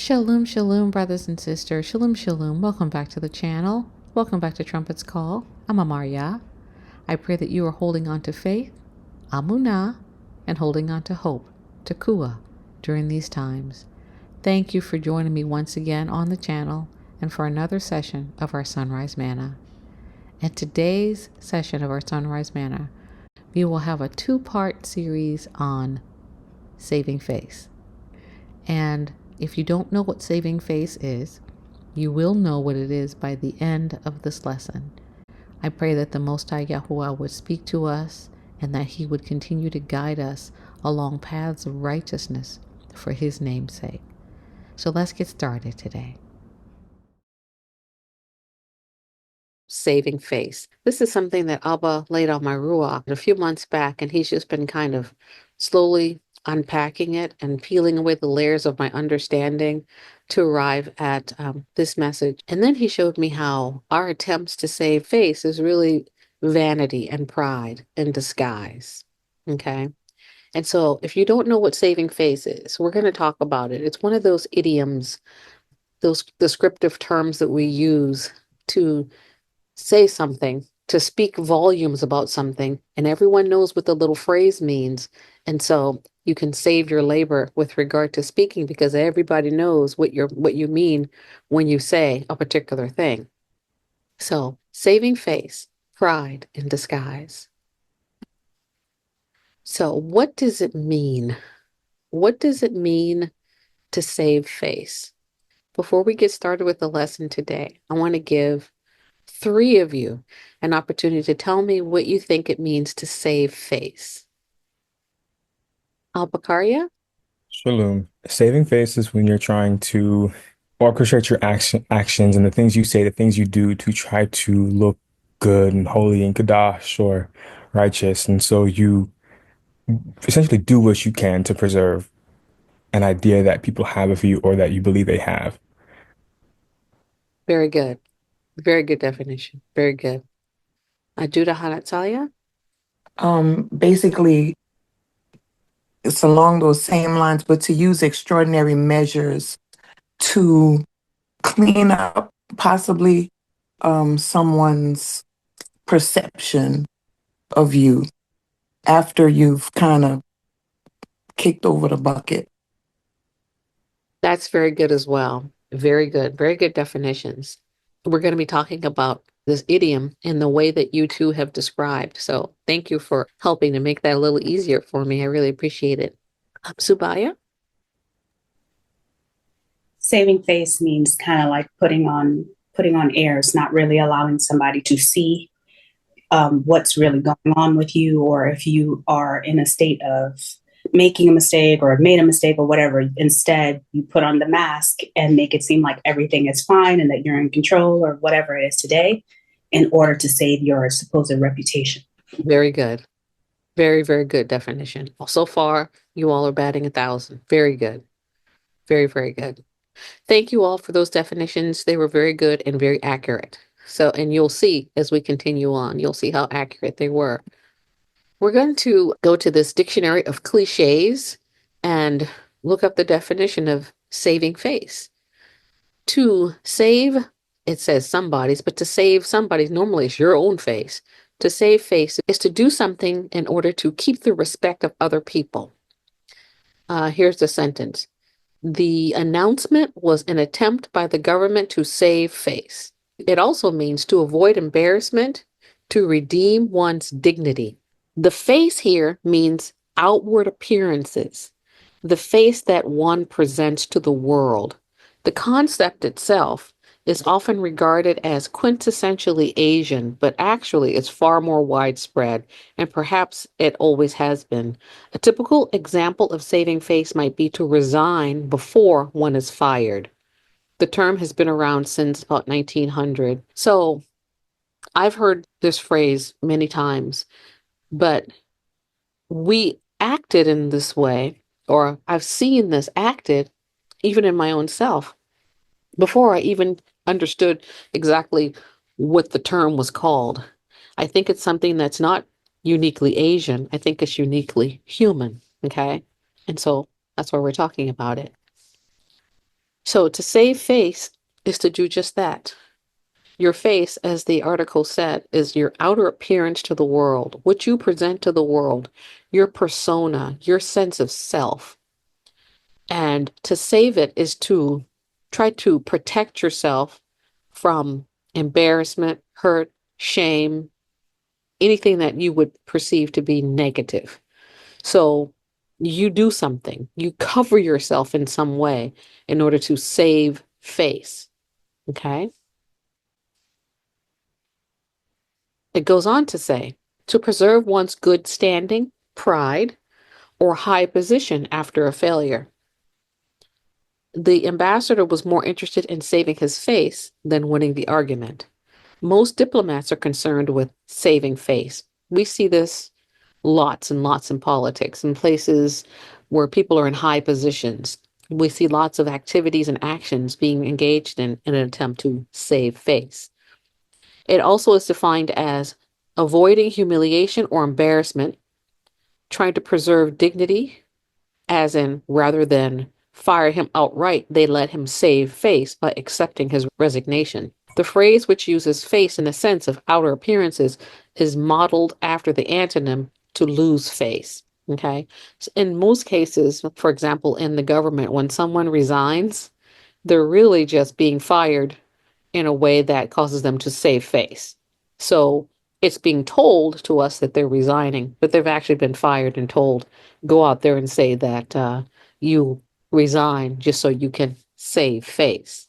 Shalom, shalom, brothers and sisters. Shalom, shalom. Welcome back to the channel. Welcome back to Trumpet's Call. I'm AmarYaH. I pray that you are holding on to faith, amunah, and holding on to hope, tekuah, during these times. Thank you for joining me once again on the channel and for another session of our Sunrise Manna. In today's session of our Sunrise Manna, we will have a two-part series on saving face. And if you don't know what saving face is, you will know what it is by the end of this lesson. I pray that the Most High Yahuah would speak to us and that He would continue to guide us along paths of righteousness for His name's sake. So let's get started today. Saving face. This is something that Abba laid on my ruach a few months back, and he's just been kind of slowly unpacking it and peeling away the layers of my understanding to arrive at this message. And then he showed me how our attempts to save face is really vanity and pride in disguise. Okay. And so if you don't know what saving face is, we're going to talk about it. It's one of those idioms, those descriptive terms that we use to say something, to speak volumes about something, and everyone knows what the little phrase means. And so you can save your labor with regard to speaking because everybody knows what you mean when you say a particular thing. So saving face, pride in disguise. So what does it mean? What does it mean to save face? Before we get started with the lesson today, I want to give three of you an opportunity to tell me what you think it means to save face. AmarYaH? Shalom. Saving face is when you're trying to orchestrate your actions and the things you say, the things you do to try to look good and holy and kadash or righteous. And so you essentially do what you can to preserve an idea that people have of you or that you believe they have. Very good. Very good definition. Very good. Ajuda Hanatsalia? Basically, it's along those same lines, but to use extraordinary measures to clean up possibly someone's perception of you after you've kind of kicked over the bucket. That's very good as well. Very good. Very good definitions. We're going to be talking about this idiom in the way that you two have described. So thank you for helping to make that a little easier for me. I really appreciate it. Subaya? Saving face means kind of like putting on airs, not really allowing somebody to see what's really going on with you, or if you are in a state of making a mistake or have made a mistake or whatever. Instead, you put on the mask and make it seem like everything is fine and that you're in control or whatever it is today in order to save your supposed reputation. Very good. Very, very good definition. So far, you all are batting 1,000. Very good. Very, very good. Thank you all for those definitions. They were very good and very accurate. So, and you'll see as we continue on, you'll see how accurate they were. We're going to go to this dictionary of cliches and look up the definition of saving face. To save, it says somebody's, but to save somebody's, normally it's your own face. To save face is to do something in order to keep the respect of other people. Here's the sentence. The announcement was an attempt by the government to save face. It also means to avoid embarrassment, to redeem one's dignity. The face here means outward appearances, the face that one presents to the world. The concept itself is often regarded as quintessentially Asian, but actually it's far more widespread, and perhaps it always has been. A typical example of saving face might be to resign before one is fired. The term has been around since about 1900. So I've heard this phrase many times, but we acted in this way, or I've seen this acted even in my own self before I even understood exactly what the term was called. I think it's something that's not uniquely Asian. I think it's uniquely human. Okay. And so that's why we're talking about it. So to save face is to do just that. Your face, as the article said, is your outer appearance to the world, what you present to the world, your persona, your sense of self. And to save it is to try to protect yourself from embarrassment, hurt, shame, anything that you would perceive to be negative. So you do something, you cover yourself in some way in order to save face. Okay. It goes on to say to preserve one's good standing, pride, or high position after a failure. The ambassador was more interested in saving his face than winning the argument. Most diplomats are concerned with saving face. We see this lots and lots in politics, in places where people are in high positions. We see lots of activities and actions being engaged in an attempt to save face. It also is defined as avoiding humiliation or embarrassment, trying to preserve dignity, as in rather than fire him outright, they let him save face by accepting his resignation. The phrase, which uses face in the sense of outer appearances, is modeled after the antonym to lose face. Okay. So in most cases, for example, in the government, when someone resigns, they're really just being fired in a way that causes them to save face. So it's being told to us that they're resigning, but they've actually been fired and told, go out there and say that you resign just so you can save face.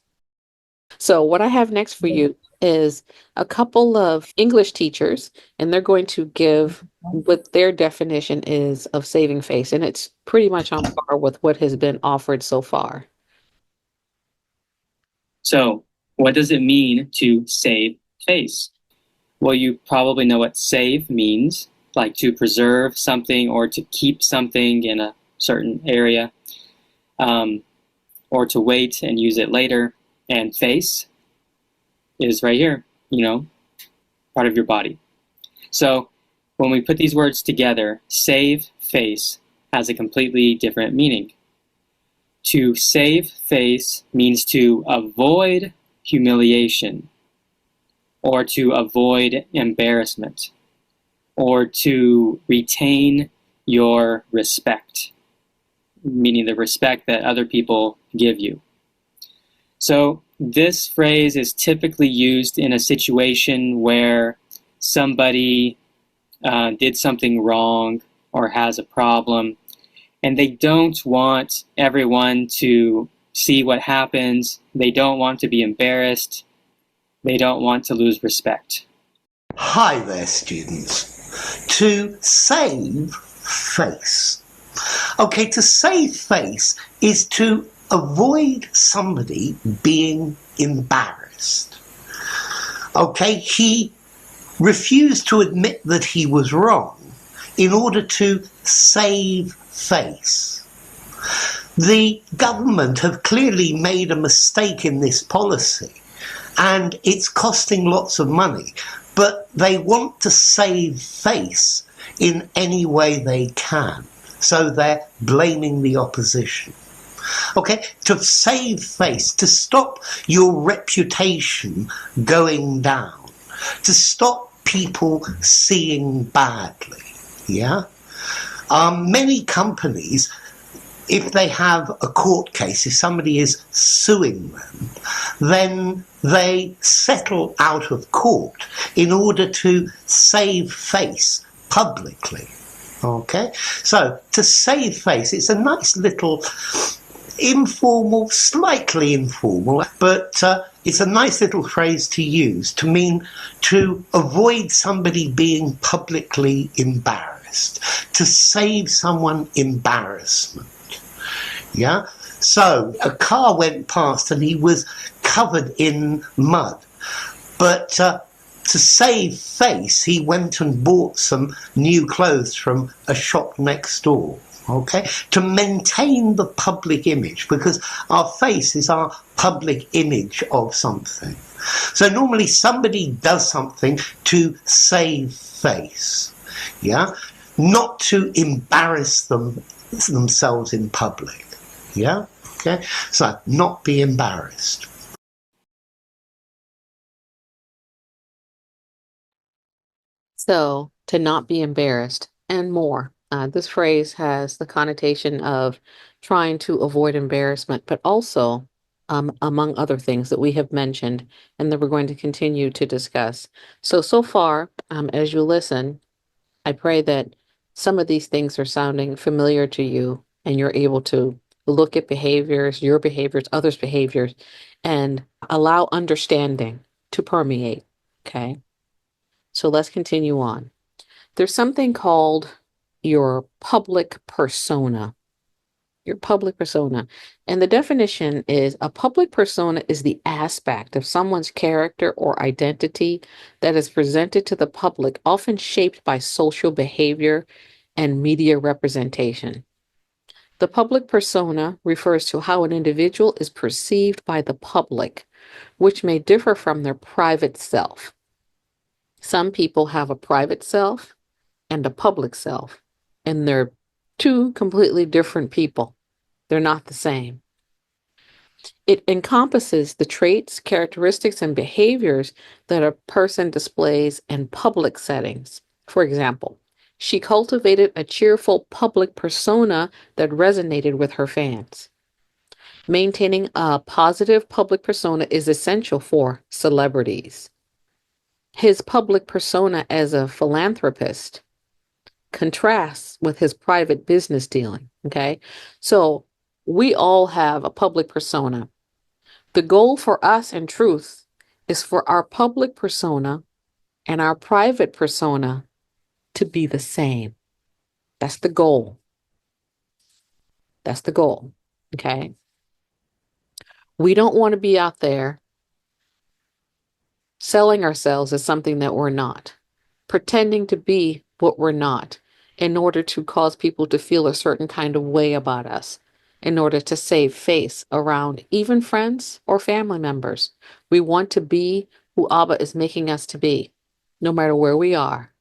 So what I have next for you is a couple of English teachers, and they're going to give what their definition is of saving face, and it's pretty much on par with what has been offered so far. So, what does it mean to save face? Well, you probably know what save means, like to preserve something or to keep something in a certain area, or to wait and use it later. And face is right here, part of your body. So, when we put these words together, save face has a completely different meaning. To save face means to avoid humiliation, or to avoid embarrassment, or to retain your respect, meaning the respect that other people give you. So this phrase is typically used in a situation where somebody did something wrong or has a problem, and they don't want everyone to see what happens. They don't want to be embarrassed. They don't want to lose respect. Hi there, students. To save face. Okay, to save face is to avoid somebody being embarrassed. Okay, he refused to admit that he was wrong in order to save face. The government have clearly made a mistake in this policy, and it's costing lots of money, but they want to save face in any way they can, so they're blaming the opposition. Okay, to save face, to stop your reputation going down, to stop people seeing badly, yeah? Many companies, if they have a court case, if somebody is suing them, then they settle out of court in order to save face publicly. Okay? So, to save face, it's a nice little informal, slightly informal, but it's a nice little phrase to use to mean to avoid somebody being publicly embarrassed, to save someone embarrassment. Yeah? So a car went past and he was covered in mud, but to save face, he went and bought some new clothes from a shop next door. Okay, to maintain the public image, because our face is our public image of something. So normally somebody does something to save face, yeah, not to embarrass themselves in public, yeah. Okay, so not be embarrassed. So, to not be embarrassed and more. This phrase has the connotation of trying to avoid embarrassment, but also, among other things that we have mentioned and that we're going to continue to discuss. So far, as you listen, I pray that some of these things are sounding familiar to you and you're able to look at behaviors, your behaviors, others' behaviors, and allow understanding to permeate. Okay. So let's continue on. There's something called your public persona. Your public persona. And the definition is a public persona is the aspect of someone's character or identity that is presented to the public, often shaped by social behavior and media representation. The public persona refers to how an individual is perceived by the public, which may differ from their private self. Some people have a private self and a public self, and they're two completely different people. They're not the same. It encompasses the traits, characteristics, and behaviors that a person displays in public settings. For example, she cultivated a cheerful public persona that resonated with her fans. Maintaining a positive public persona is essential for celebrities. His public persona as a philanthropist contrasts with his private business dealing. Okay. So we all have a public persona. The goal for us in truth is for our public persona and our private persona to be the same. That's the goal. That's the goal. Okay. We don't want to be out there selling ourselves as something that we're not, pretending to be what we're not in order to cause people to feel a certain kind of way about us, in order to save face around even friends or family members. We want to be who Abba is making us to be, no matter where we are.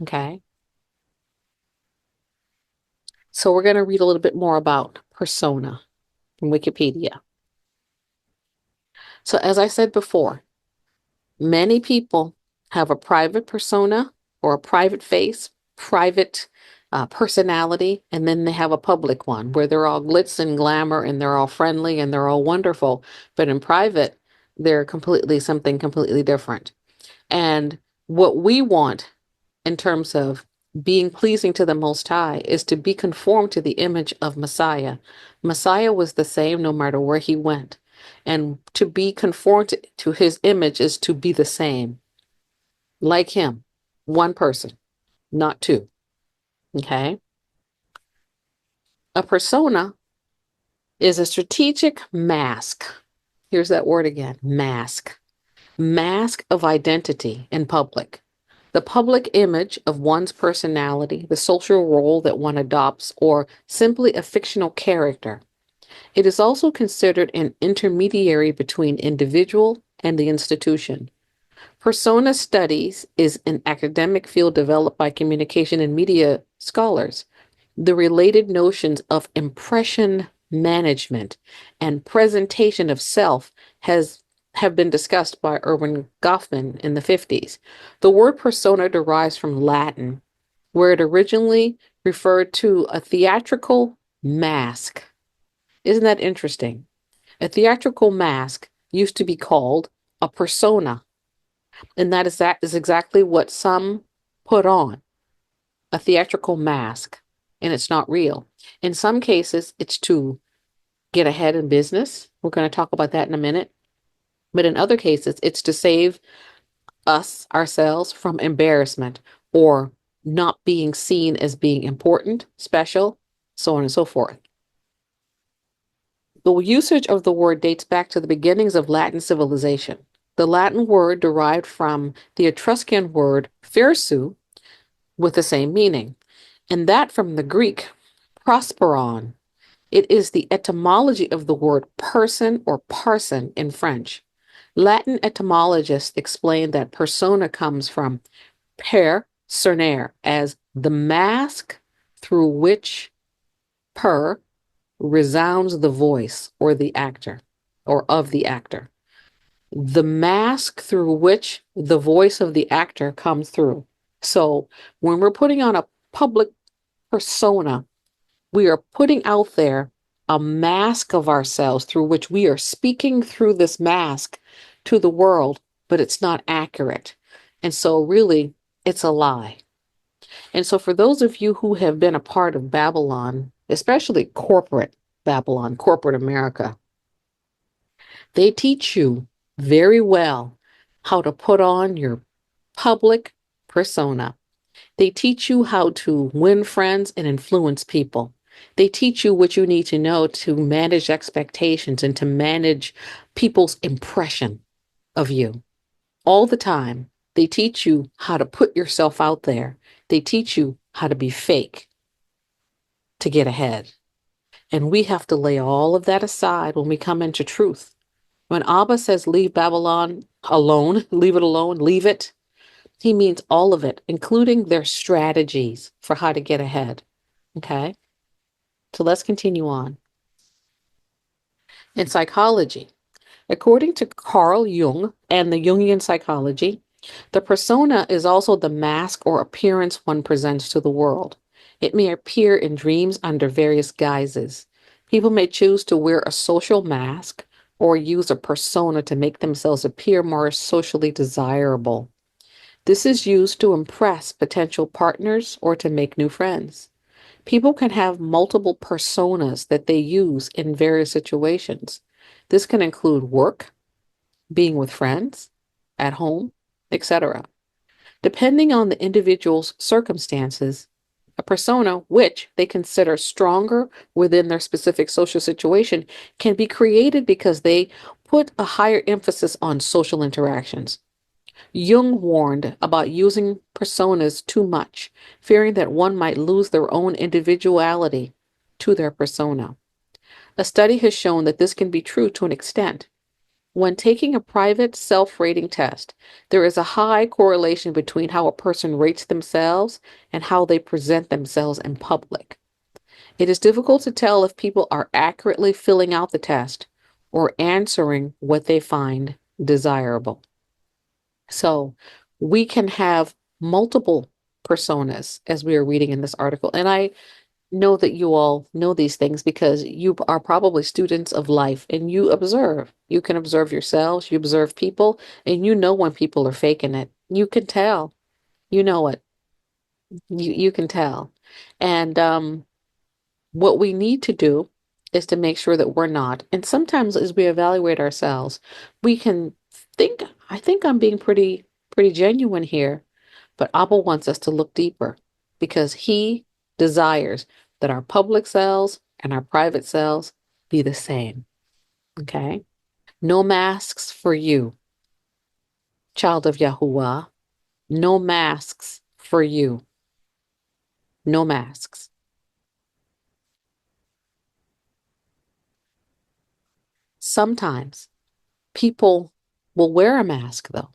Okay? So we're going to read a little bit more about persona from Wikipedia. So as I said before, many people have a private persona or a private face, private personality, and then they have a public one where they're all glitz and glamour and they're all friendly and they're all wonderful. But in private, they're completely something completely different. And what we want in terms of being pleasing to the Most High is to be conformed to the image of Messiah. Messiah was the same no matter where he went. And to be conformed to his image is to be the same, like him, one person, not two. Okay? A persona is a strategic mask. Here's that word again, mask. Mask of identity in public. The public image of one's personality, the social role that one adopts, or simply a fictional character. It is also considered an intermediary between individual and the institution. Persona studies is an academic field developed by communication and media scholars. The related notions of impression management and presentation of self have been discussed by Erwin Goffman in the 50s. The word persona derives from Latin, where it originally referred to a theatrical mask. Isn't that interesting? A theatrical mask used to be called a persona, and that is exactly what some put on, a theatrical mask, and it's not real. In some cases, it's to get ahead in business. We're going to talk about that in a minute. But in other cases, it's to save ourselves from embarrassment or not being seen as being important, special, so on and so forth. The usage of the word dates back to the beginnings of Latin civilization. The Latin word derived from the Etruscan word "fersu" with the same meaning, and that from the Greek prosperon. It is the etymology of the word person or parson in French. Latin etymologists explain that persona comes from per cernere as the mask through which per resounds the voice or the actor or of the actor. The mask through which the voice of the actor comes through. So when we're putting on a public persona, we are putting out there a mask of ourselves through which we are speaking through this mask to the world, but it's not accurate. And so, really, it's a lie. And so, for those of you who have been a part of Babylon, especially corporate Babylon, corporate America, they teach you very well how to put on your public persona. They teach you how to win friends and influence people. They teach you what you need to know to manage expectations and to manage people's impression of you. All the time, they teach you how to put yourself out there. They teach you how to be fake to get ahead. And we have to lay all of that aside when we come into truth. When Abba says, leave Babylon alone, leave it alone, leave it, he means all of it, including their strategies for how to get ahead. Okay? So let's continue on. In psychology, according to Carl Jung and the Jungian psychology, the persona is also the mask or appearance one presents to the world. It may appear in dreams under various guises. People may choose to wear a social mask or use a persona to make themselves appear more socially desirable. This is used to impress potential partners or to make new friends. People can have multiple personas that they use in various situations. This can include work, being with friends, at home, etc. Depending on the individual's circumstances, a persona which they consider stronger within their specific social situation can be created because they put a higher emphasis on social interactions. Jung warned about using personas too much, fearing that one might lose their own individuality to their persona. A study has shown that this can be true to an extent. When taking a private self-rating test, there is a high correlation between how a person rates themselves and how they present themselves in public. It is difficult to tell if people are accurately filling out the test or answering what they find desirable. So we can have multiple personas as we are reading in this article. And I know that you all know these things because you are probably students of life and you observe. You can observe yourselves, you observe people, and you know when people are faking it. You can tell. You know it. You can tell. And what we need to do is to make sure that we're not. And sometimes as we evaluate ourselves, we can think, I think I'm being pretty genuine here. But Abba wants us to look deeper because he desires that our public selves and our private selves be the same. Okay? No masks for you, child of Yahuah. No masks for you. No masks. Sometimes people will wear a mask though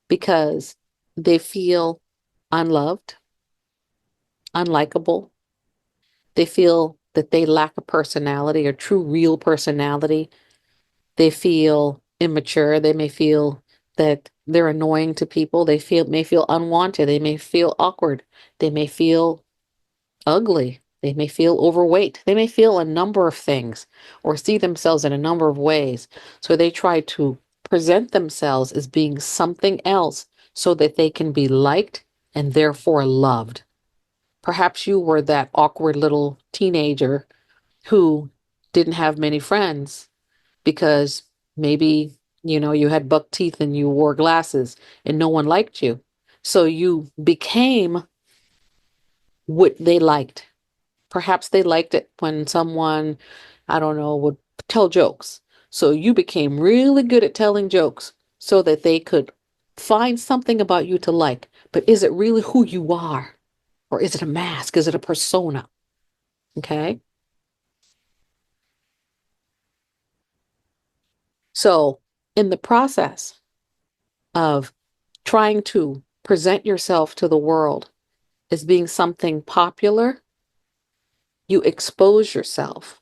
because they feel unloved, unlikable. They feel that they lack a personality, a true, real personality. They feel immature. They may feel that they're annoying to people. May feel unwanted. They may feel awkward. They may feel ugly. They may feel overweight. They may feel a number of things or see themselves in a number of ways. So they try to present themselves as being something else so that they can be liked and therefore loved. Perhaps you were that awkward little teenager who didn't have many friends because maybe, you had buck teeth and you wore glasses and no one liked you. So you became what they liked. Perhaps they liked it when someone, I don't know, would tell jokes. So you became really good at telling jokes so that they could find something about you to like. But is it really who you are? Or is it a mask? Is it a persona? Okay. So in the process of trying to present yourself to the world as being something popular, you expose yourself.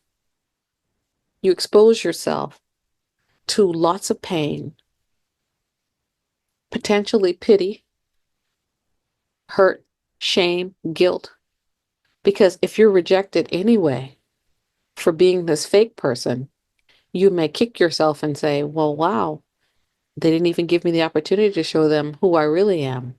You expose yourself to lots of pain, potentially pity, hurt, shame, guilt. Because if you're rejected anyway for being this fake person, you may kick yourself and say, well, wow, they didn't even give me the opportunity to show them who I really am.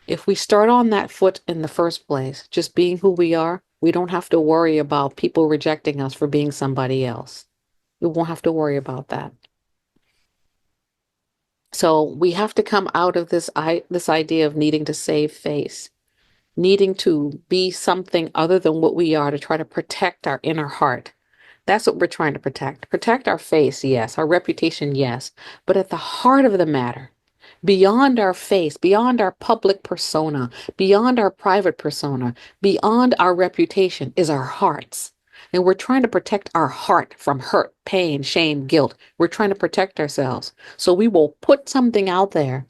If we start on that foot in the first place, just being who we are, we don't have to worry about people rejecting us for being somebody else. We won't have to worry about that. So we have to come out of this idea of needing to save face, needing to be something other than what we are to try to protect our inner heart. That's what we're trying to protect. Protect our face, yes. Our reputation, yes. But at the heart of the matter, beyond our face, beyond our public persona, beyond our private persona, beyond our reputation is our hearts. And we're trying to protect our heart from hurt, pain, shame, guilt. We're trying to protect ourselves. So we will put something out there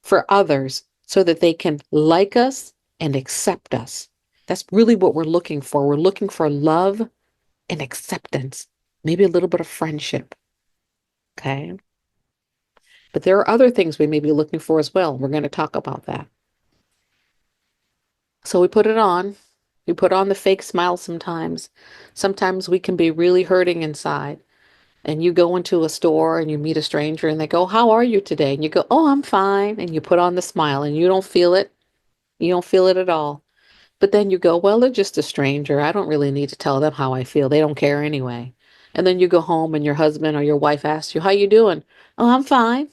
for others so that they can like us and accept us. That's really what we're looking for. We're looking for love and acceptance, maybe a little bit of friendship. Okay. But there are other things we may be looking for as well. We're going to talk about that. So we put it on. We put on the fake smile sometimes. Sometimes we can be really hurting inside. And you go into a store and you meet a stranger and they go, how are you today? And you go, oh, I'm fine. And you put on the smile and you don't feel it. You don't feel it at all. But then you go, well, they're just a stranger. I don't really need to tell them how I feel. They don't care anyway. And then you go home and your husband or your wife asks you, how you doing? Oh, I'm fine.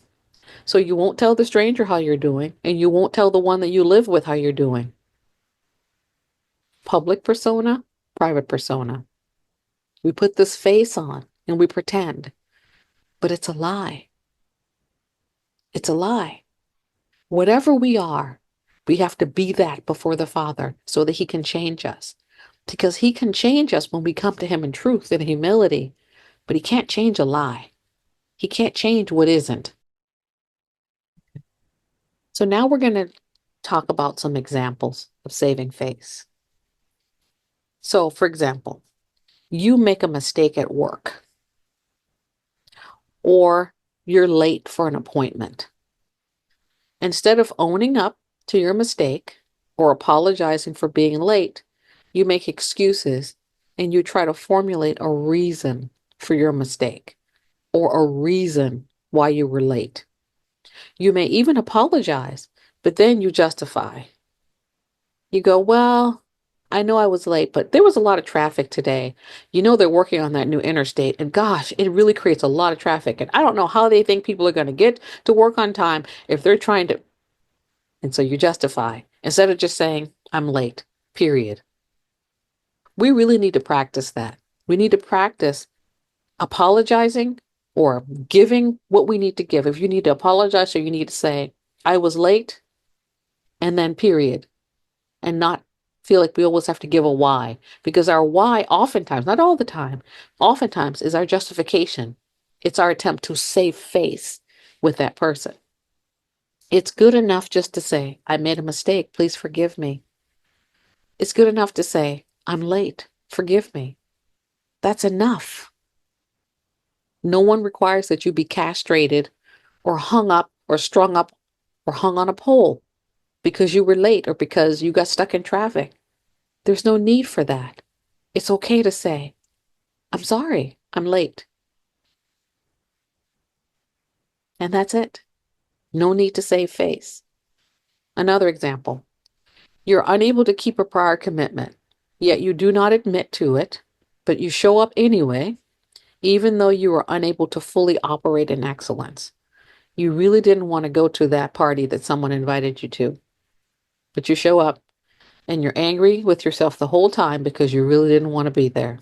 So you won't tell the stranger how you're doing, and you won't tell the one that you live with how you're doing. Public persona, private persona. We put this face on and we pretend, but it's a lie. It's a lie. Whatever we are, we have to be that before the Father so that He can change us. Because He can change us when we come to Him in truth and humility, but He can't change a lie. He can't change what isn't. So now we're going to talk about some examples of saving face. So, for example, you make a mistake at work, or you're late for an appointment. Instead of owning up to your mistake or apologizing for being late, you make excuses and you try to formulate a reason for your mistake or a reason why you were late. You may even apologize, but then you justify. You go, well, I know I was late, but there was a lot of traffic today. You know, they're working on that new interstate, and gosh, it really creates a lot of traffic. And I don't know how they think people are going to get to work on time if they're trying to. And so you justify instead of just saying, I'm late, period. We really need to practice that. We need to practice apologizing or giving what we need to give. If you need to apologize, so you need to say, I was late, and then period, and not feel like we always have to give a why, because our why oftentimes, not all the time, oftentimes is our justification. It's our attempt to save face with that person. It's good enough just to say, I made a mistake, please forgive me. It's good enough to say, I'm late, forgive me. That's enough. No one requires that you be castrated or hung up or strung up or hung on a pole because you were late or because you got stuck in traffic. There's no need for that. It's okay to say, I'm sorry, I'm late. And that's it. No need to save face. Another example, you're unable to keep a prior commitment, yet you do not admit to it, but you show up anyway, even though you are unable to fully operate in excellence. You really didn't want to go to that party that someone invited you to, but you show up and you're angry with yourself the whole time because you really didn't want to be there.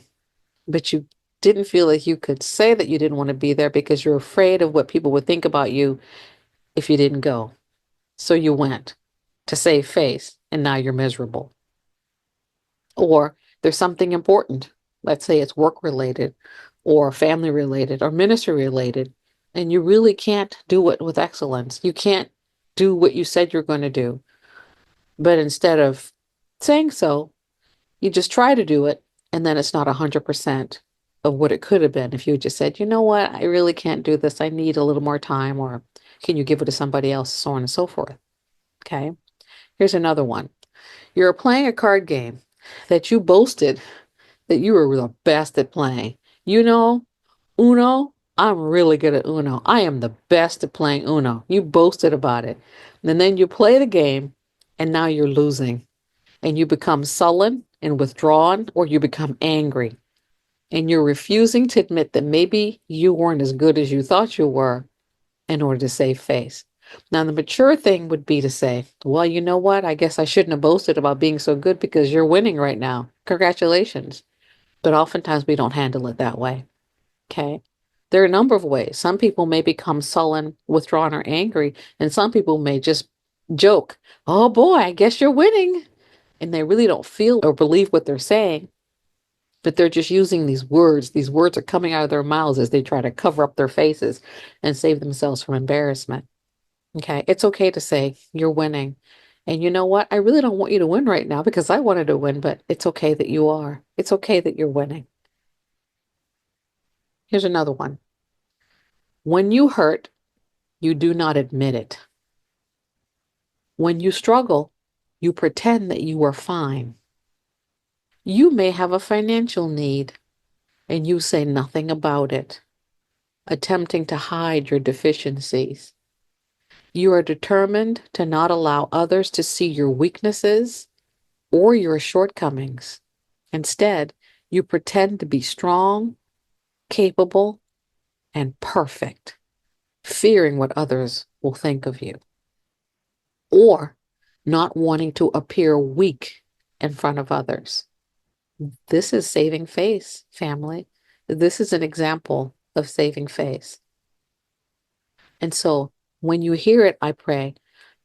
But you didn't feel like you could say that you didn't want to be there because you're afraid of what people would think about you if you didn't go. So you went to save face, and now you're miserable. Or there's something important. Let's say it's work related or family related or ministry related, and you really can't do it with excellence. You can't do what you said you're going to do. But instead of saying so, You just try to do it, and then it's not 100% of what it could have been if you just said, you know what, I really can't do this. I need a little more time, or can you give it to somebody else, so on and so forth. Okay. Here's another one. You're playing a card game that you boasted that you were the best at playing. You know, Uno, I'm really good at Uno. I am the best at playing Uno. You boasted about it. And then you play the game, and now you're losing. And you become sullen and withdrawn, or you become angry. And you're refusing to admit that maybe you weren't as good as you thought you were in order to save face. Now, the mature thing would be to say, well, you know what? I guess I shouldn't have boasted about being so good because you're winning right now. Congratulations. But oftentimes we don't handle it that way. Okay. There are a number of ways. Some people may become sullen, withdrawn, or angry, and some people may just joke, oh boy, I guess you're winning. And they really don't feel or believe what they're saying, but they're just using these words. These words are coming out of their mouths as they try to cover up their faces and save themselves from embarrassment. Okay. It's okay to say you're winning. And you know what? I really don't want you to win right now because I wanted to win, but it's okay that you are. It's okay that you're winning. Here's another one. When you hurt, you do not admit it. When you struggle, you pretend that you are fine. You may have a financial need and you say nothing about it, attempting to hide your deficiencies. You are determined to not allow others to see your weaknesses or your shortcomings. Instead, you pretend to be strong, capable, and perfect, fearing what others will think of you, or not wanting to appear weak in front of others. This is saving face, family. This is an example of saving face. And so when you hear it, I pray,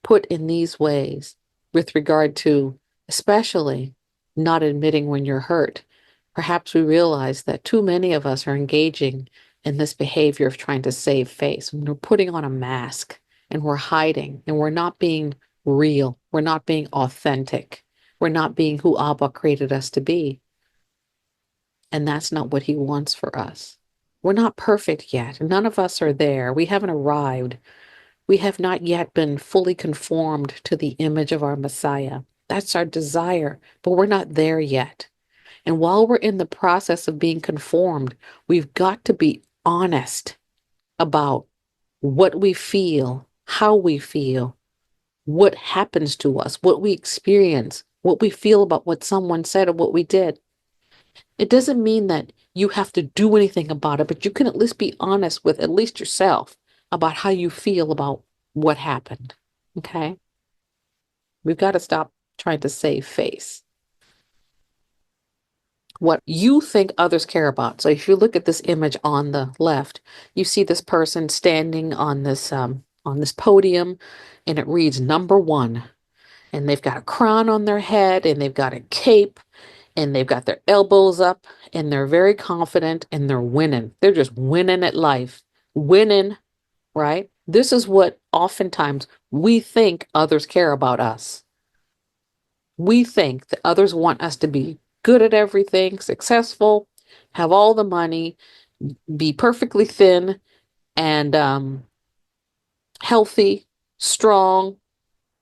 put in these ways with regard to especially not admitting when you're hurt. Perhaps we realize that too many of us are engaging in this behavior of trying to save face. When we're putting on a mask and we're hiding and we're not being real, we're not being authentic, we're not being who Abba created us to be. And that's not what he wants for us. We're not perfect yet. None of us are there. We haven't arrived. We have not yet been fully conformed to the image of our Messiah. That's our desire, but we're not there yet. And while we're in the process of being conformed, we've got to be honest about what we feel, how we feel, what happens to us, what we experience, what we feel about what someone said or what we did. It doesn't mean that you have to do anything about it, but you can at least be honest with at least yourself about how you feel about what happened. Okay? We've got to stop trying to save face. What you think others care about. So if you look at this image on the left, you see this person standing on this podium, and it reads number one. And they've got a crown on their head, and they've got a cape, and they've got their elbows up, and they're very confident, and they're winning. They're just winning at life, winning, right? This is what oftentimes we think others care about us. We think that others want us to be good at everything, successful, have all the money, be perfectly thin and healthy, strong,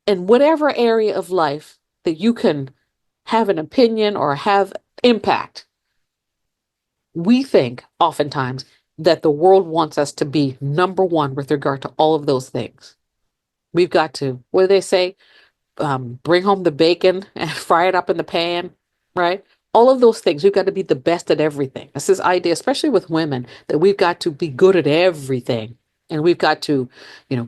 in whatever area of life that you can have an opinion or have impact. We think oftentimes that the world wants us to be number one with regard to all of those things. We've got to, what do they say? Bring home the bacon and fry it up in the pan, right? All of those things. We've got to be the best at everything. It's this idea, especially with women, that we've got to be good at everything. And we've got to,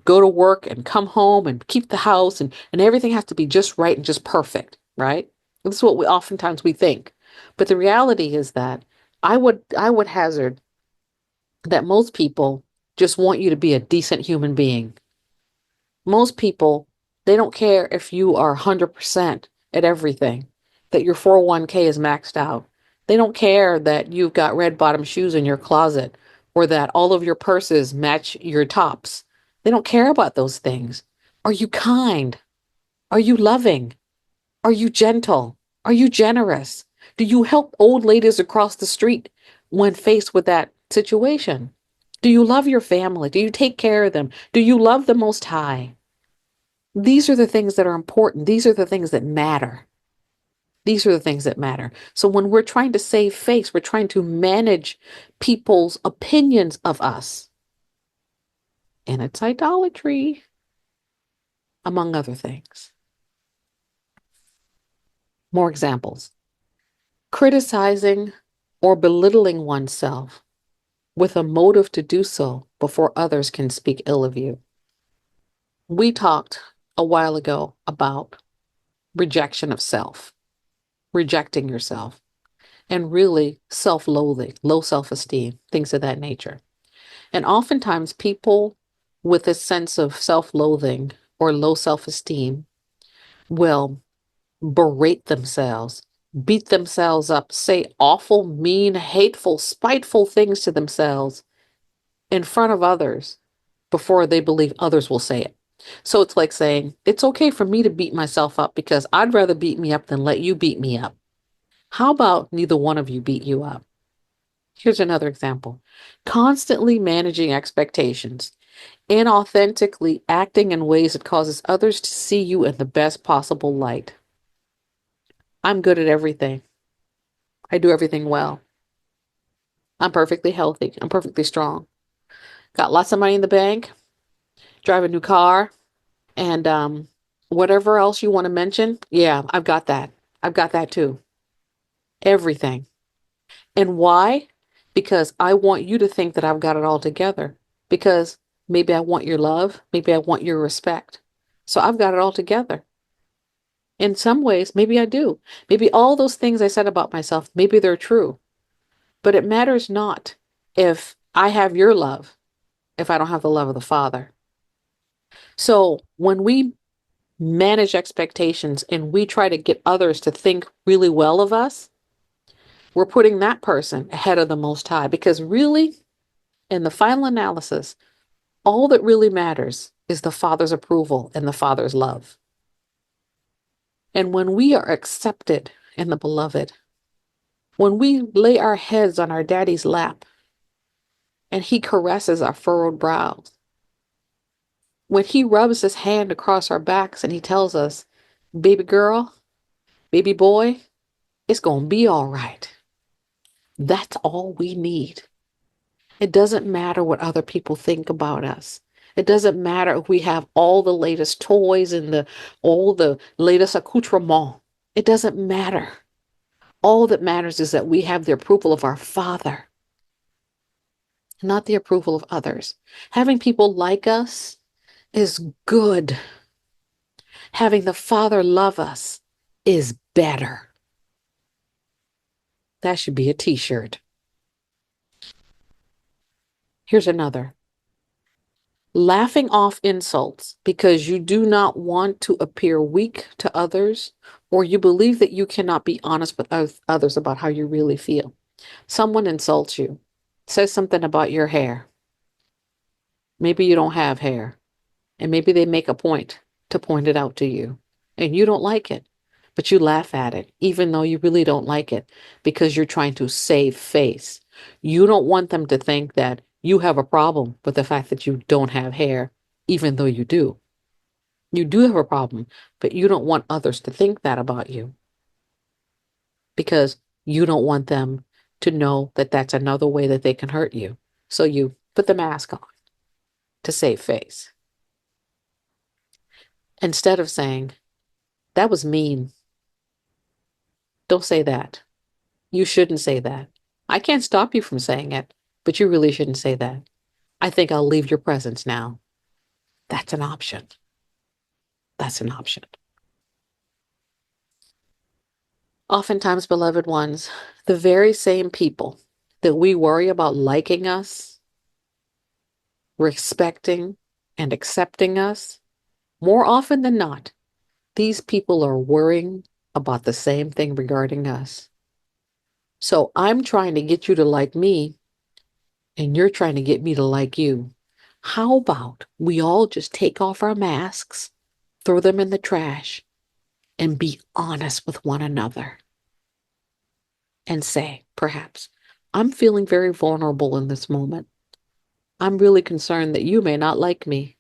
go to work and come home and keep the house and everything has to be just right and just perfect, right? This is what we oftentimes we think. But the reality is that I would hazard that most people just want you to be a decent human being. Most people, they don't care if you are 100% at everything, that your 401k is maxed out. They don't care that you've got red bottom shoes in your closet or that all of your purses match your tops. They don't care about those things. Are you kind? Are you loving? Are you gentle? Are you generous? Do you help old ladies across the street when faced with that situation? Do you love your family? Do you take care of them? Do you love the Most High? These are the things that are important. These are the things that matter. These are the things that matter. So when we're trying to save face, we're trying to manage people's opinions of us. And it's idolatry, among other things. More examples. Criticizing or belittling oneself with a motive to do so before others can speak ill of you. We talked a while ago about rejection of self, rejecting yourself, and really self-loathing, low self-esteem, things of that nature. And oftentimes people with a sense of self-loathing or low self-esteem will berate themselves, beat themselves up, say awful, mean, hateful, spiteful things to themselves in front of others before they believe others will say it. So it's like saying, it's okay for me to beat myself up because I'd rather beat me up than let you beat me up. How about neither one of you beat you up? Here's another example. Constantly managing expectations, inauthentically acting in ways that causes others to see you in the best possible light. I'm good at everything. I do everything well. I'm perfectly healthy. I'm perfectly strong. Got lots of money in the bank, drive a new car, and whatever else you want to mention. Yeah, I've got that. I've got that too. Everything. And why? Because I want you to think that I've got it all together. Because maybe I want your love. Maybe I want your respect. So I've got it all together. In some ways, maybe I do. Maybe all those things I said about myself, maybe they're true. But it matters not if I have your love, if I don't have the love of the Father. So when we manage expectations and we try to get others to think really well of us, we're putting that person ahead of the Most High. Because really, in the final analysis, all that really matters is the Father's approval and the Father's love. And when we are accepted in the Beloved, when we lay our heads on our daddy's lap and he caresses our furrowed brows, when he rubs his hand across our backs and he tells us, baby girl, baby boy, it's going to be all right. That's all we need. It doesn't matter what other people think about us. It doesn't matter if we have all the latest toys and all the latest accoutrement. It doesn't matter. All that matters is that we have the approval of our Father, not the approval of others. Having people like us is good. Having the Father love us is better. That should be a t-shirt. Here's another. Laughing off insults because you do not want to appear weak to others, or you believe that you cannot be honest with others about how you really feel. Someone insults you, says something about your hair. Maybe you don't have hair, and maybe they make a point to point it out to you, and you don't like it, but you laugh at it, even though you really don't like it, because you're trying to save face. You don't want them to think that you have a problem with the fact that you don't have hair, even though you do. You do have a problem, but you don't want others to think that about you because you don't want them to know that that's another way that they can hurt you. So you put the mask on to save face. Instead of saying, that was mean. Don't say that. You shouldn't say that. I can't stop you from saying it, but you really shouldn't say that. I think I'll leave your presence now. That's an option. That's an option. Oftentimes, beloved ones, the very same people that we worry about liking us, respecting, and accepting us, more often than not, these people are worrying about the same thing regarding us. So I'm trying to get you to like me, and you're trying to get me to like you. How about we all just take off our masks, throw them in the trash, and be honest with one another? and say, perhaps, I'm feeling very vulnerable in this moment. I'm really concerned that you may not like me.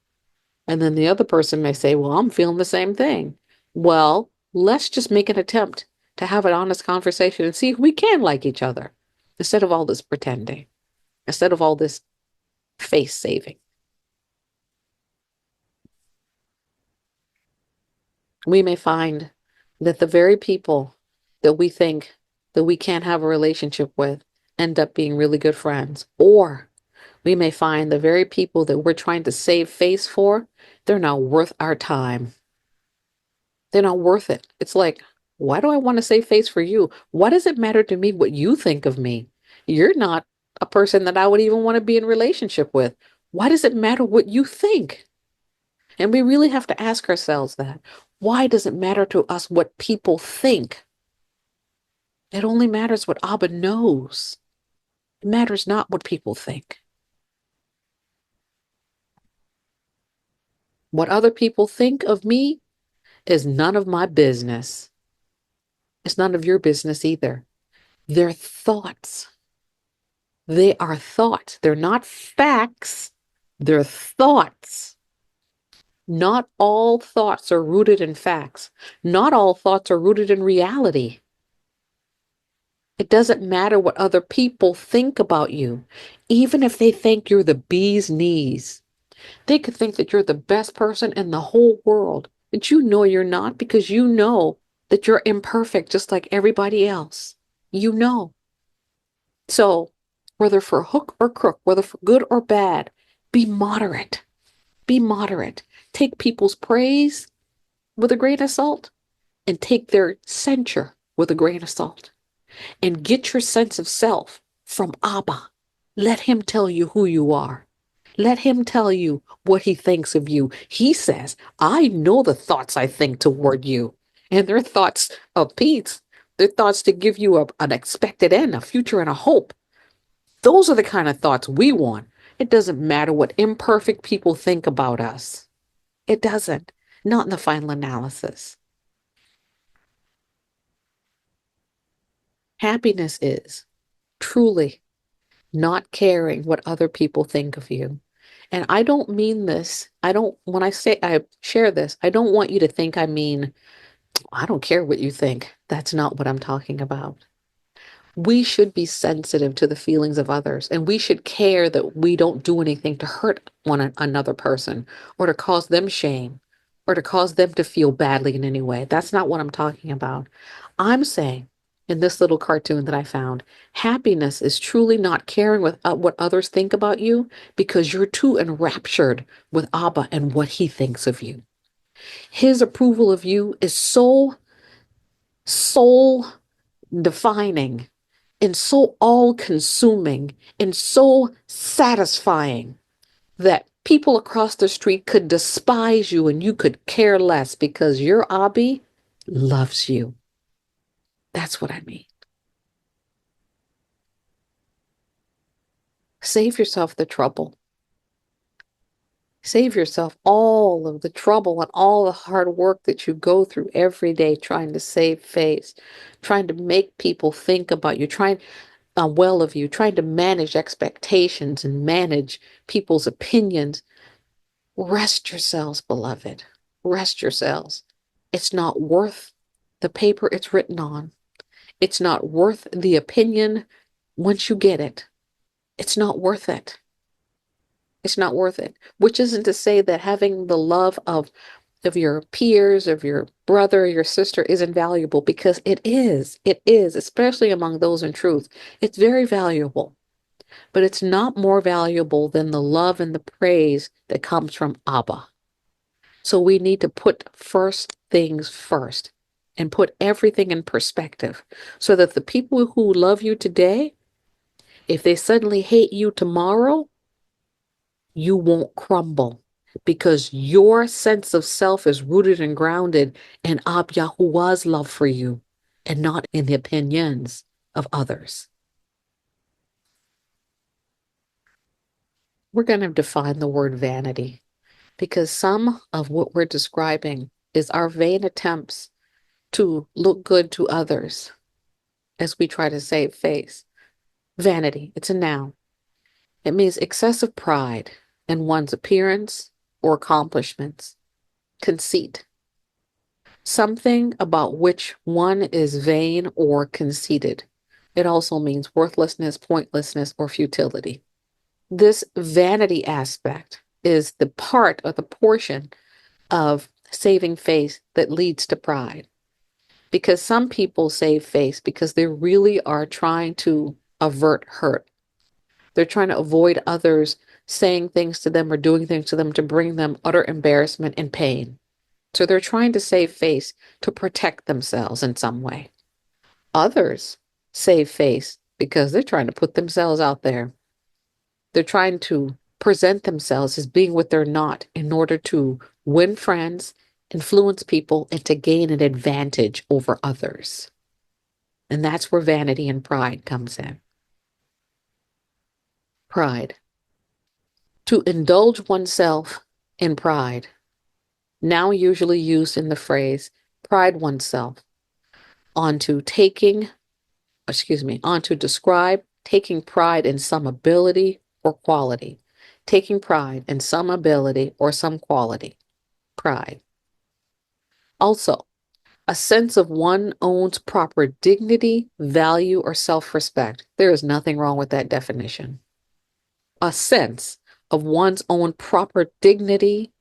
And then the other person may say, well, I'm feeling the same thing. Well, let's just make an attempt to have an honest conversation and see if we can like each other instead of all this pretending, instead of all this face saving. We may find that the very people that we think that we can't have a relationship with end up being really good friends. Or we may find the very people that we're trying to save face for, they're not worth our time. They're not worth it. It's like, why do I want to save face for you? Why does it matter to me what you think of me? You're not a person that I would even want to be in relationship with. Why does it matter what you think? And we really have to ask ourselves that. Why does it matter to us what people think? It only matters what Abba knows. It matters not what people think. What other people think of me is none of my business. It's none of your business either. They're thoughts. They are thoughts. They're not facts. They're thoughts. Not all thoughts are rooted in facts. Not all thoughts are rooted in reality. It doesn't matter what other people think about you, even if they think you're the bee's knees. They could think that you're the best person in the whole world, but you know you're not because you know that you're imperfect just like everybody else. You know. So, whether for hook or crook, whether for good or bad, be moderate. Be moderate. Take people's praise with a grain of salt and take their censure with a grain of salt. And get your sense of self from Abba. Let him tell you who you are. Let him tell you what he thinks of you. He says, I know the thoughts I think toward you. And they're thoughts of peace. They're thoughts to give you an expected end, a future, and a hope. Those are the kind of thoughts we want. It doesn't matter what imperfect people think about us. It doesn't. Not in the final analysis. Happiness is truly not caring what other people think of you. And I don't mean this. When I say I share this, I don't want you to think I mean, I don't care what you think. That's not what I'm talking about. We should be sensitive to the feelings of others, and we should care that we don't do anything to hurt another person or to cause them shame or to cause them to feel badly in any way. That's not what I'm talking about. I'm saying in this little cartoon that I found, happiness is truly not caring what others think about you because you're too enraptured with Abba and what he thinks of you. His approval of you is so soul defining and so all consuming and so satisfying that people across the street could despise you and you could care less because your Abby loves you. That's what I mean. Save yourself the trouble. Save yourself all of the trouble and all the hard work that you go through every day trying to save face, trying to make people think about you, trying well of you, trying to manage expectations and manage people's opinions. Rest yourselves, beloved. Rest yourselves. It's not worth the paper it's written on. It's not worth the opinion once you get it. It's not worth it. It's not worth it. Which isn't to say that having the love of your peers, of your brother, your sister is invaluable, because it is. It is, especially among those in truth. It's very valuable. But it's not more valuable than the love and the praise that comes from Abba. So we need to put first things first and put everything in perspective so that the people who love you today, if they suddenly hate you tomorrow, you won't crumble because your sense of self is rooted and grounded in Yahuah's love for you and not in the opinions of others. We're going to define the word vanity because some of what we're describing is our vain attempts to look good to others as we try to save face. Vanity, it's a noun. It means excessive pride in one's appearance or accomplishments. Conceit, something about which one is vain or conceited. It also means worthlessness, pointlessness, or futility. This vanity aspect is the part or the portion of saving face that leads to pride. Because some people save face because they really are trying to avert hurt. They're trying to avoid others saying things to them or doing things to them to bring them utter embarrassment and pain. So they're trying to save face to protect themselves in some way. Others save face because they're trying to put themselves out there. They're trying to present themselves as being what they're not in order to win friends, influence people, and to gain an advantage over others. And that's where vanity and pride comes in. Pride. To indulge oneself in pride, now usually used in the phrase pride oneself, onto describe taking pride in some ability or quality. Taking pride in some ability or some quality. Pride. Also, a sense of one's own proper dignity, value, or self-respect. There is nothing wrong with that definition. A sense of one's own proper dignity,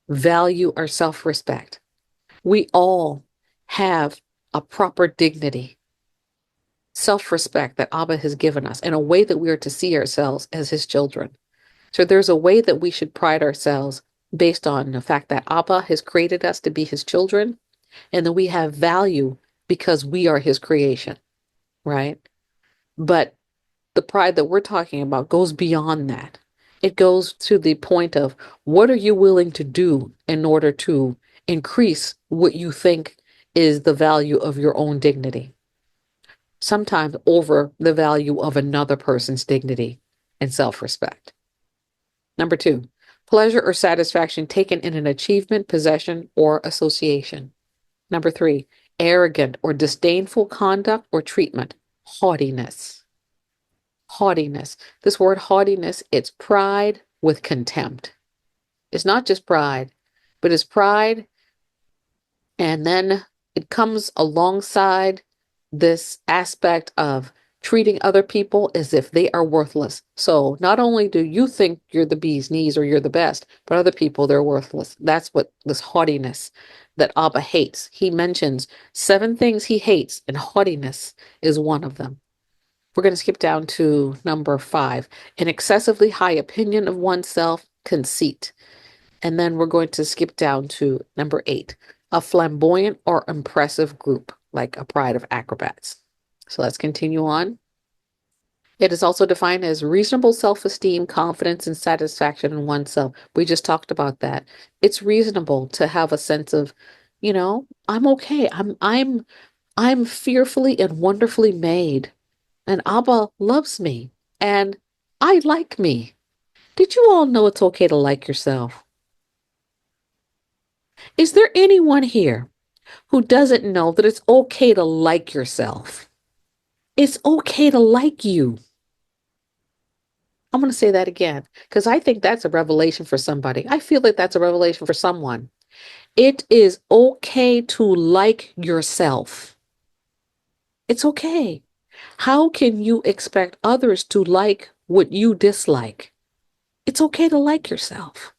value, or self-respect. We all have a proper dignity, self-respect that Abba has given us, and a way that we are to see ourselves as his children. So there's a way that we should pride ourselves based on the fact that Abba has created us to be his children, and that we have value because we are his creation, right? But the pride that we're talking about goes beyond that. It goes to the point of what are you willing to do in order to increase what you think is the value of your own dignity, sometimes over the value of another person's dignity and self-respect. Number 2, pleasure or satisfaction taken in an achievement, possession, or association. Number 3, arrogant or disdainful conduct or treatment, haughtiness. Haughtiness. This word haughtiness, it's pride with contempt. It's not just pride, but it's pride, and then it comes alongside this aspect of treating other people as if they are worthless. So not only do you think you're the bee's knees or you're the best, but other people, they're worthless. That's what this haughtiness that Abba hates. He mentions 7 things he hates, and haughtiness is one of them. We're going to skip down to number 5, an excessively high opinion of oneself, conceit. And then we're going to skip down to number 8, a flamboyant or impressive group, like a pride of acrobats. So let's continue on. It is also defined as reasonable self-esteem, confidence, and satisfaction in oneself. We just talked about that. It's reasonable to have a sense of, I'm okay. I'm fearfully and wonderfully made, and Abba loves me, and I like me. Did you all know it's okay to like yourself? Is there anyone here who doesn't know that it's okay to like yourself? It's okay to like you. I'm going to say that again because I think that's a revelation for somebody. I feel like that's a revelation for someone. It is okay to like yourself. It's okay. How can you expect others to like what you dislike? It's okay to like yourself.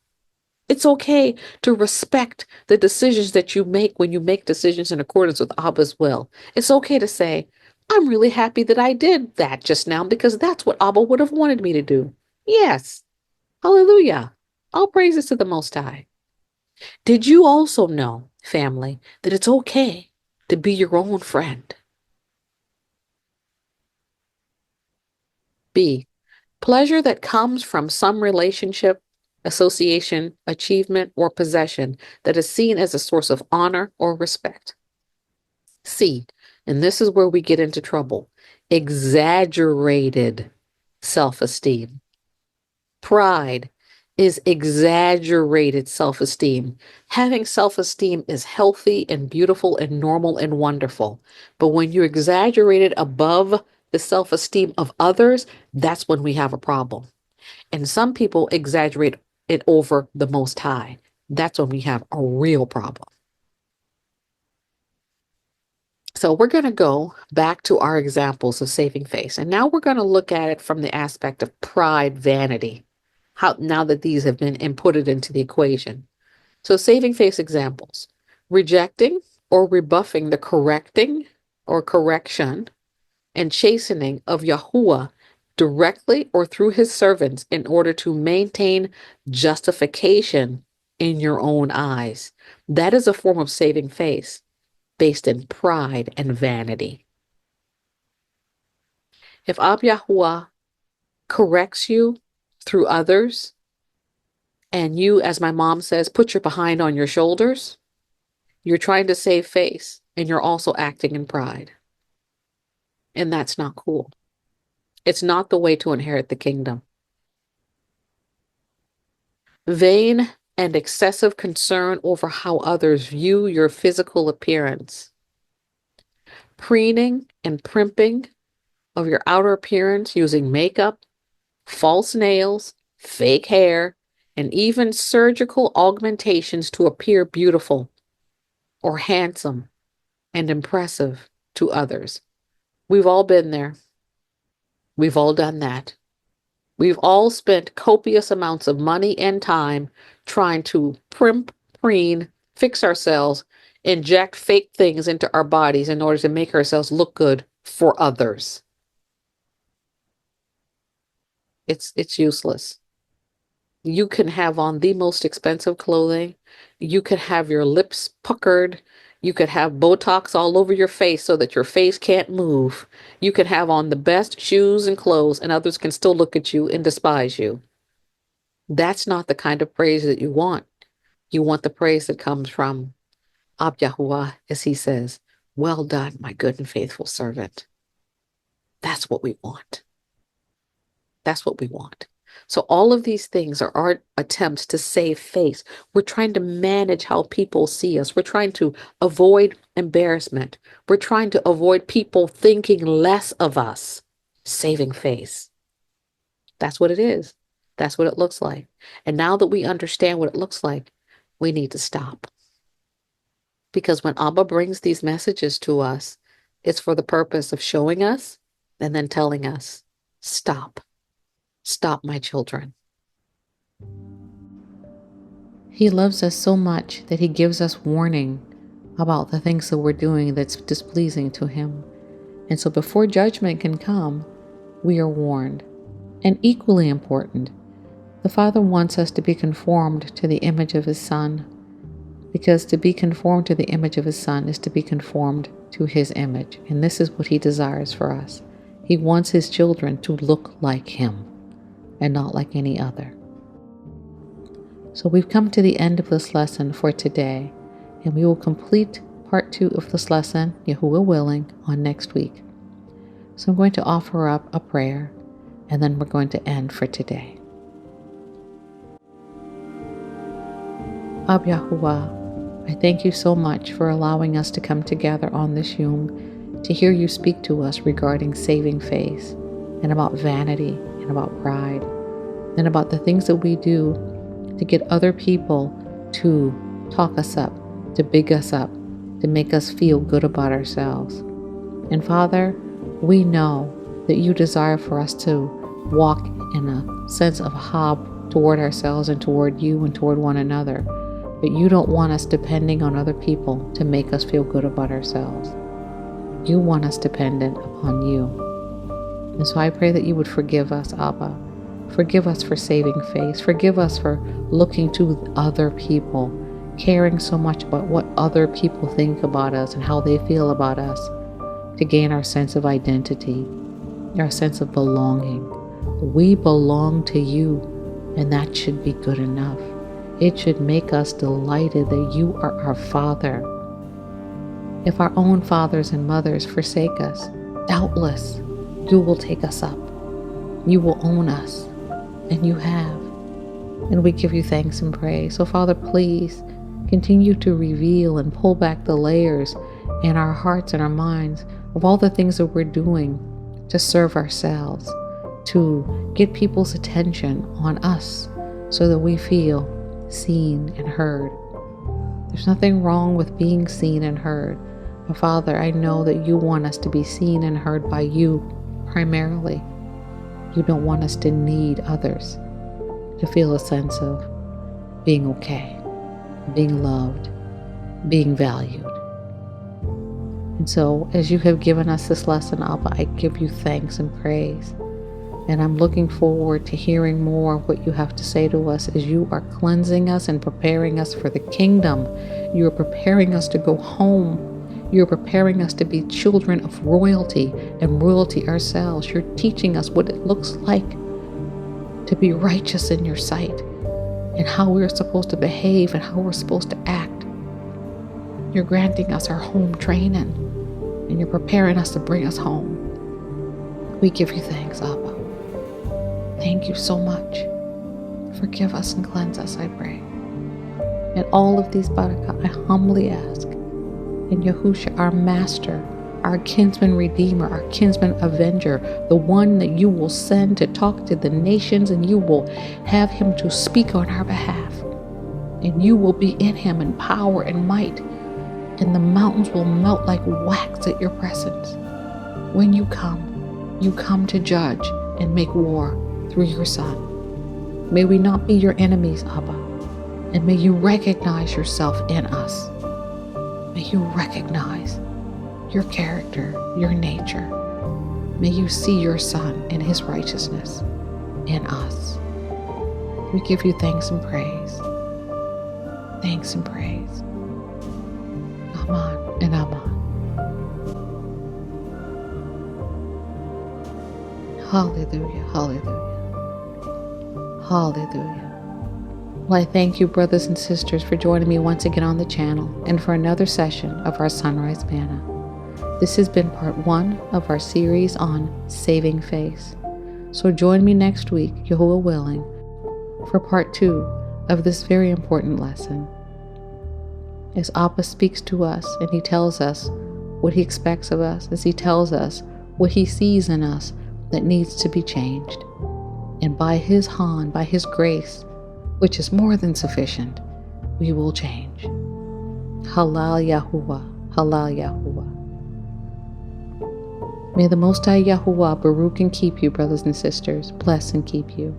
It's okay to respect the decisions that you make when you make decisions in accordance with Abba's will. It's okay to say, I'm really happy that I did that just now because that's what Abba would have wanted me to do. Yes. Hallelujah. All praises to the Most High. Did you also know, family, that it's okay to be your own friend? B, pleasure that comes from some relationship, association, achievement, or possession that is seen as a source of honor or respect. C, and this is where we get into trouble, exaggerated self-esteem. Pride is exaggerated self-esteem. Having self-esteem is healthy and beautiful and normal and wonderful. But when you exaggerate it above the self-esteem of others, that's when we have a problem. And some people exaggerate it over the Most High. That's when we have a real problem. So we're going to go back to our examples of saving face. And now we're going to look at it from the aspect of pride, vanity. How now that these have been inputted into the equation. So saving face examples. Rejecting or rebuffing the correcting or correction and chastening of Yahuah directly or through his servants in order to maintain justification in your own eyes. That is a form of saving face based in pride and vanity. If Yahuah corrects you through others, and you, as my mom says, put your behind on your shoulders, you're trying to save face, and you're also acting in pride. And that's not cool. It's not the way to inherit the kingdom. Vain and excessive concern over how others view your physical appearance. Preening and primping of your outer appearance using makeup, false nails, fake hair, and even surgical augmentations to appear beautiful or handsome and impressive to others. We've all been there. We've all done that. We've all spent copious amounts of money and time trying to primp, preen, fix ourselves, inject fake things into our bodies in order to make ourselves look good for others. It's useless. You can have on the most expensive clothing. You could have your lips puckered. You could have Botox all over your face so that your face can't move. You could have on the best shoes and clothes, and others can still look at you and despise you. That's not the kind of praise that you want. You want the praise that comes from Yahuah, as he says, "Well done, my good and faithful servant." That's what we want. That's what we want. So all of these things are our attempts to save face. We're trying to manage how people see us. We're trying to avoid embarrassment. We're trying to avoid people thinking less of us. Saving face. That's what it is. That's what it looks like. And now that we understand what it looks like, we need to stop. Because when Abba brings these messages to us, it's for the purpose of showing us and then telling us, stop. Stop, my children. He loves us so much that he gives us warning about the things that we're doing that's displeasing to him. And so before judgment can come, we are warned. And equally important, the Father wants us to be conformed to the image of his Son, because to be conformed to the image of his Son is to be conformed to his image. And this is what he desires for us. He wants his children to look like him and not like any other. So we've come to the end of this lesson for today, and we will complete part 2 of this lesson, Yahuah willing, on next week. So I'm going to offer up a prayer, and then we're going to end for today. Yahuah, I thank you so much for allowing us to come together on this Yom to hear you speak to us regarding saving face and about vanity and about pride and about the things that we do to get other people to talk us up, to big us up, to make us feel good about ourselves. And Father, we know that you desire for us to walk in a sense of hob toward ourselves and toward you and toward one another. But you don't want us depending on other people to make us feel good about ourselves. You want us dependent upon you. And so I pray that you would forgive us, Abba. Forgive us for saving face. Forgive us for looking to other people, caring so much about what other people think about us and how they feel about us to gain our sense of identity, our sense of belonging. We belong to you, and that should be good enough. It should make us delighted that you are our Father. If our own fathers and mothers forsake us, doubtless you will take us up. You will own us, and you have. And we give you thanks and praise. So, Father, please continue to reveal and pull back the layers in our hearts and our minds of all the things that we're doing to serve ourselves, to get people's attention on us so that we feel seen and heard. There's nothing wrong with being seen and heard. But Father, I know that you want us to be seen and heard by you primarily. You don't want us to need others to feel a sense of being okay, being loved, being valued. And so, as you have given us this lesson, Abba, I give you thanks and praise. And I'm looking forward to hearing more of what you have to say to us as you are cleansing us and preparing us for the kingdom. You are preparing us to go home. You're preparing us to be children of royalty and royalty ourselves. You're teaching us what it looks like to be righteous in your sight and how we're supposed to behave and how we're supposed to act. You're granting us our home training and you're preparing us to bring us home. We give you thanks, Abba. Thank you so much. Forgive us and cleanse us, I pray. And all of these barakah, I humbly ask in Yahushua, our Master, our kinsman redeemer, our kinsman avenger, the one that you will send to talk to the nations, and you will have him to speak on our behalf. And you will be in him in power and might, and the mountains will melt like wax at your presence. When you come to judge and make war through your Son. May we not be your enemies, Abba, and may you recognize yourself in us. May you recognize your character, your nature. May you see your Son and his righteousness in us. We give you thanks and praise. Thanks and praise. Amen and amen. Hallelujah, hallelujah. Hallelujah. Well, I thank you, brothers and sisters, for joining me once again on the channel and for another session of our Sunrise Manna. This has been part 1 of our series on saving face. So join me next week, Yahuah willing, for part 2 of this very important lesson. As Abba speaks to us and he tells us what he expects of us, as he tells us what he sees in us that needs to be changed. And by his hand, by his grace, which is more than sufficient, we will change. Halal Yahuah, Halal Yahuah. May the Most High Yahuah Baruch and keep you, brothers and sisters, bless and keep you.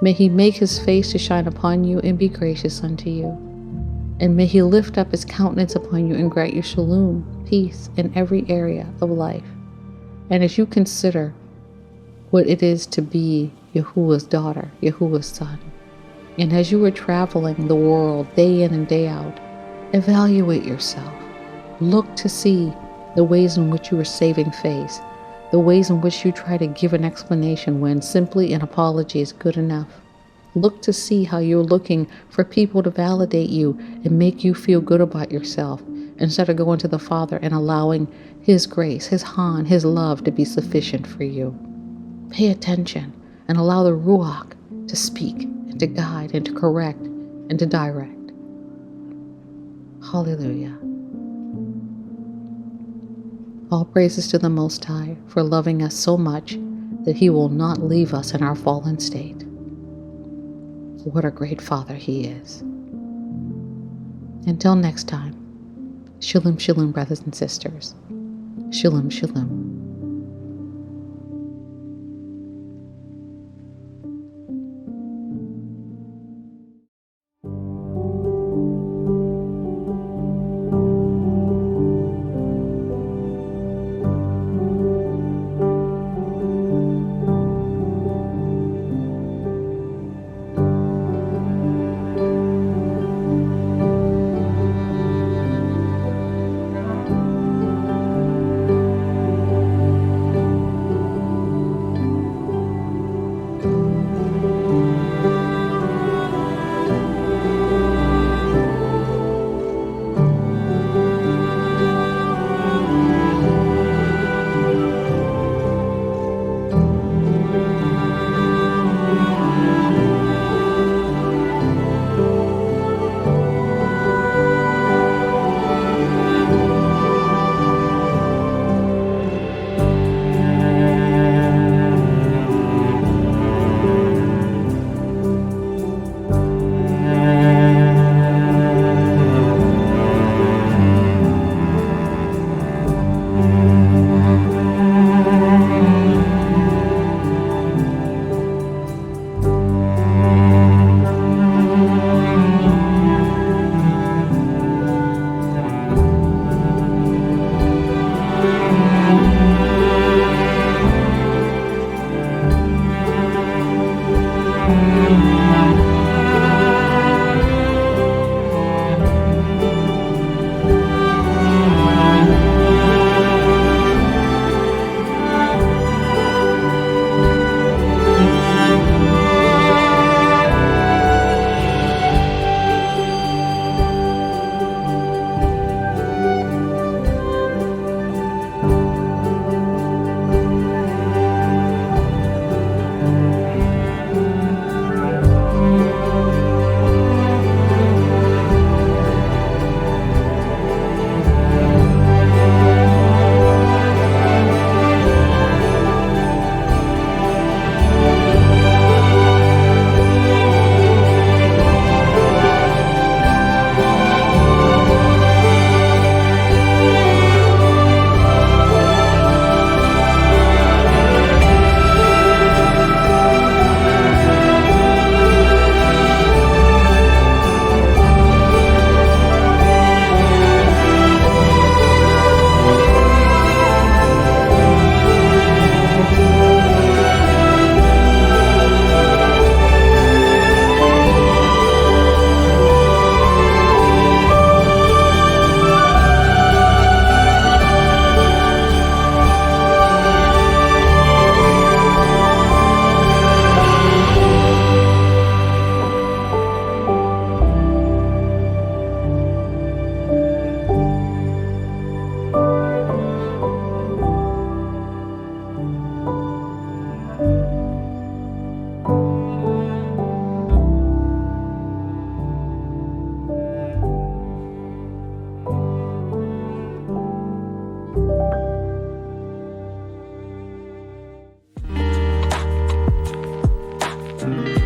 May he make his face to shine upon you and be gracious unto you. And may he lift up his countenance upon you and grant you shalom, peace in every area of life. And as you consider what it is to be Yahuwah's daughter, Yahuwah's son, and as you are traveling the world day in and day out, evaluate yourself. Look to see the ways in which you are saving face, the ways in which you try to give an explanation when simply an apology is good enough. Look to see how you're looking for people to validate you and make you feel good about yourself, instead of going to the Father and allowing his grace, his hand, his love to be sufficient for you. Pay attention and allow the Ruach to speak and to guide and to correct and to direct. Hallelujah. All praises to the Most High for loving us so much that he will not leave us in our fallen state. What a great Father he is. Until next time, shalom, shalom, brothers and sisters. Shalom, shalom. you.